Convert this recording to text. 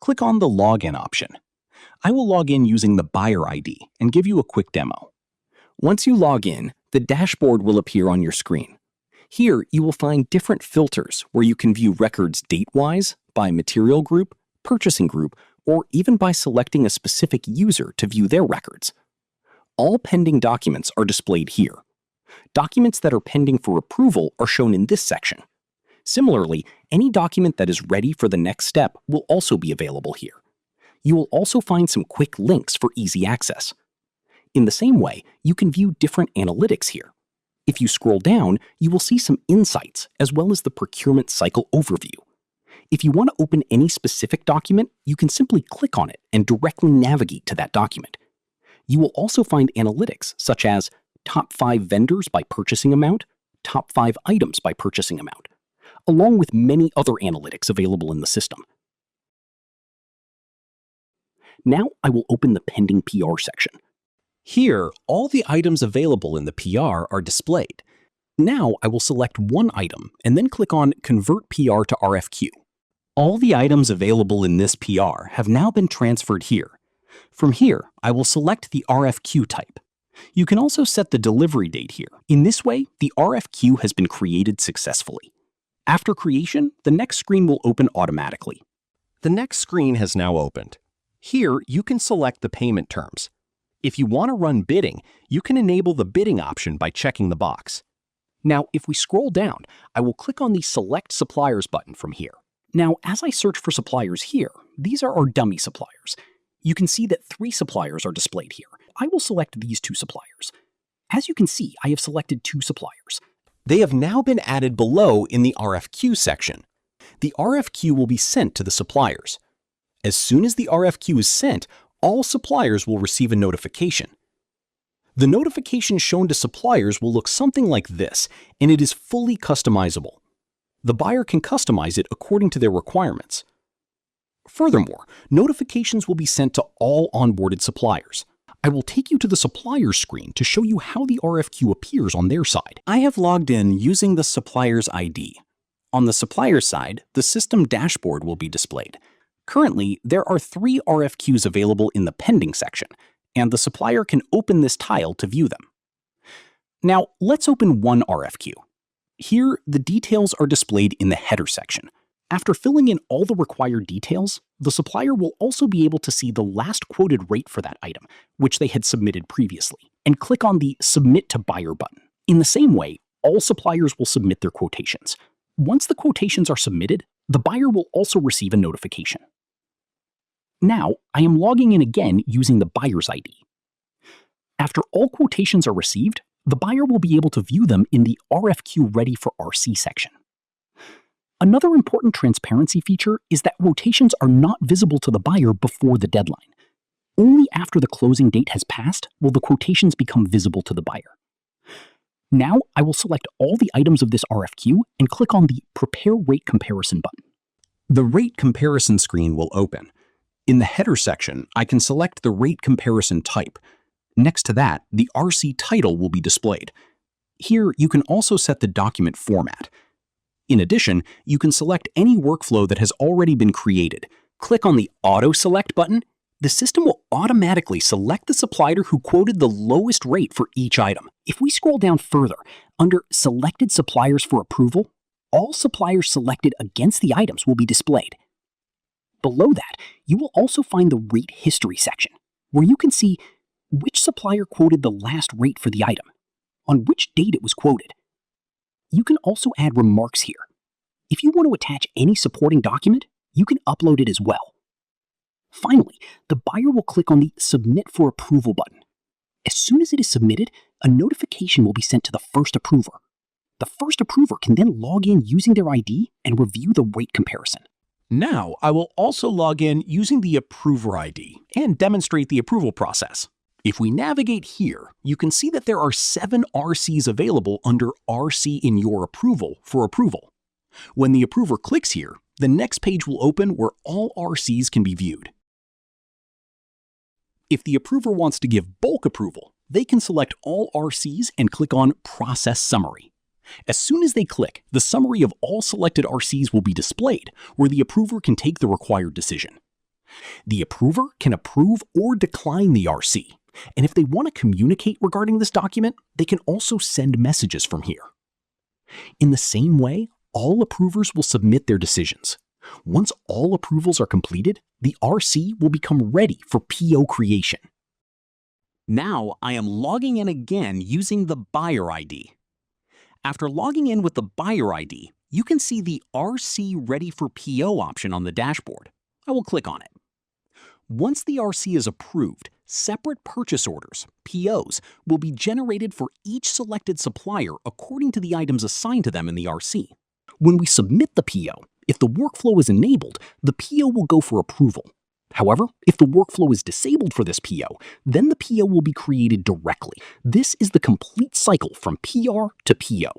click on the Login option. I will log in using the buyer ID and give you a quick demo. Once you log in, the dashboard will appear on your screen. Here, you will find different filters where you can view records date-wise, by material group, purchasing group, or even by selecting a specific user to view their records. All pending documents are displayed here. Documents that are pending for approval are shown in this section. Similarly, any document that is ready for the next step will also be available here. You will also find some quick links for easy access. In the same way, you can view different analytics here. If you scroll down, you will see some insights as well as the procurement cycle overview. If you want to open any specific document, you can simply click on it and directly navigate to that document. You will also find analytics such as top 5 vendors by purchasing amount, top 5 items by purchasing amount, along with many other analytics available in the system. Now I will open the pending PR section. Here, all the items available in the PR are displayed. Now I will select one item and then click on Convert PR to RFQ. All the items available in this PR have now been transferred here. From here, I will select the RFQ type. You can also set the delivery date here. In this way, the RFQ has been created successfully. After creation, the next screen will open automatically. The next screen has now opened. Here, you can select the payment terms. If you want to run bidding, you can enable the bidding option by checking the box. Now, if we scroll down, I will click on the Select Suppliers button from here. Now, as I search for suppliers here, these are our dummy suppliers. You can see that 3 suppliers are displayed here. I will select these 2 suppliers. As you can see, I have selected 2 suppliers. They have now been added below in the RFQ section. The RFQ will be sent to the suppliers. As soon as the RFQ is sent, all suppliers will receive a notification. The notification shown to suppliers will look something like this, and it is fully customizable. The buyer can customize it according to their requirements. Furthermore, notifications will be sent to all onboarded suppliers. I will take you to the suppliers screen to show you how the RFQ appears on their side. I have logged in using the supplier's ID. On the supplier's side, the system dashboard will be displayed. Currently, there are 3 RFQs available in the pending section, and the supplier can open this tile to view them. Now, let's open one RFQ. Here, the details are displayed in the header section. After filling in all the required details, the supplier will also be able to see the last quoted rate for that item, which they had submitted previously, and click on the Submit to Buyer button. In the same way, all suppliers will submit their quotations. Once the quotations are submitted, the buyer will also receive a notification. Now, I am logging in again using the buyer's ID. After all quotations are received, the buyer will be able to view them in the RFQ Ready for RC section. Another important transparency feature is that quotations are not visible to the buyer before the deadline. Only after the closing date has passed will the quotations become visible to the buyer. Now, I will select all the items of this RFQ and click on the Prepare Rate Comparison button. The rate comparison screen will open. In the header section, I can select the rate comparison type. Next to that, the RC title will be displayed. Here, you can also set the document format. In addition, you can select any workflow that has already been created. Click on the Auto Select button. The system will automatically select the supplier who quoted the lowest rate for each item. If we scroll down further, under Selected Suppliers for Approval, all suppliers selected against the items will be displayed. Below that, you will also find the Rate History section, where you can see which supplier quoted the last rate for the item, on which date it was quoted. You can also add remarks here. If you want to attach any supporting document, you can upload it as well. Finally, the buyer will click on the Submit for Approval button. As soon as it is submitted, a notification will be sent to the first approver. The first approver can then log in using their ID and review the rate comparison. Now, I will also log in using the Approver ID and demonstrate the approval process. If we navigate here, you can see that there are 7 RCs available under RC in your approval for approval. When the approver clicks here, the next page will open where all RCs can be viewed. If the approver wants to give bulk approval, they can select all RCs and click on Process Summary. As soon as they click, the summary of all selected RCs will be displayed, where the approver can take the required decision. The approver can approve or decline the RC, and if they want to communicate regarding this document, they can also send messages from here. In the same way, all approvers will submit their decisions. Once all approvals are completed, the RC will become ready for PO creation. Now I am logging in again using the buyer ID. After logging in with the buyer ID, you can see the RC Ready for PO option on the dashboard. I will click on it. Once the RC is approved, separate purchase orders, POs, will be generated for each selected supplier according to the items assigned to them in the RC. When we submit the PO, if the workflow is enabled, the PO will go for approval. However, if the workflow is disabled for this PO, then the PO will be created directly. This is the complete cycle from PR to PO.